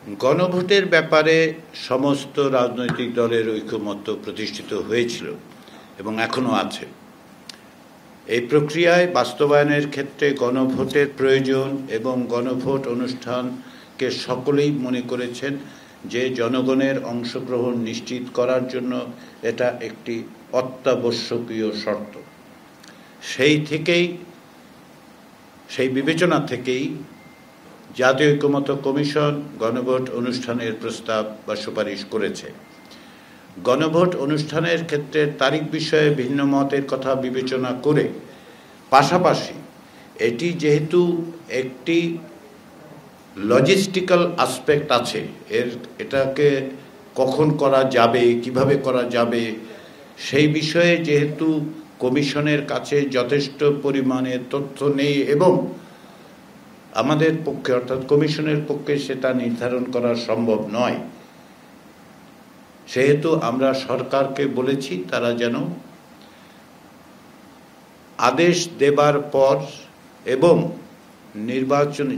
গণভোটের ব্যাপারে সমস্ত রাজনৈতিক দলের ঐকমত্য প্রতিষ্ঠিত হয়েছিল এবং এখনো আছে। এই প্রক্রিয়ায় বাস্তবায়নের ক্ষেত্রে গণভোটের প্রয়োজন এবং গণভোট অনুষ্ঠানকে সকলেই মনে করেছেন যে জনগণের অংশগ্রহণ নিশ্চিত করার জন্য এটা একটি অত্যাবশ্যকীয় শর্ত। সেই বিবেচনা থেকেই জাতীয় ঐকমত্য কমিশন গণভোট অনুষ্ঠানের প্রস্তাব বা সুপারিশ করেছে। গণভোট অনুষ্ঠানের ক্ষেত্রে তারিখ বিষয়ে ভিন্ন মতের কথা বিবেচনা করে পাশাপাশি এটি যেহেতু একটি লজিস্টিক্যাল আসপেক্ট আছে, এটাকে কখন করা যাবে, কিভাবে করা যাবে, সেই বিষয়ে যেহেতু কমিশনের কাছে যথেষ্ট পরিমাণে তথ্য নেই এবং আমাদের পক্ষে অর্থাৎ কমিশনের পক্ষে সেটা নির্ধারণ করা সম্ভব নয়, সেহেতু আমরা সরকারকে বলেছি তারা যেন আদেশ দেবার পর এবং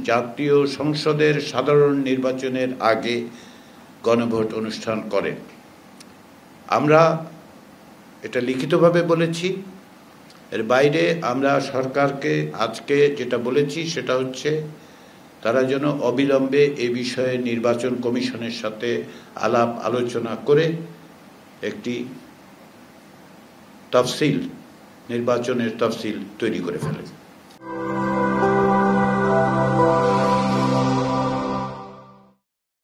জাতীয় সংসদের সাধারণ নির্বাচনের আগে গণভোট অনুষ্ঠান করে। আমরা এটা লিখিতভাবে বলেছি। এর বাইরে আমরা সরকারকে আজকে যেটা বলেছি সেটা হচ্ছে তারা যেন অবিলম্বে এ বিষয়ে নির্বাচন কমিশনের সাথে আলাপ আলোচনা করে একটি নির্বাচনের তফসিল তৈরি করে ফেলে।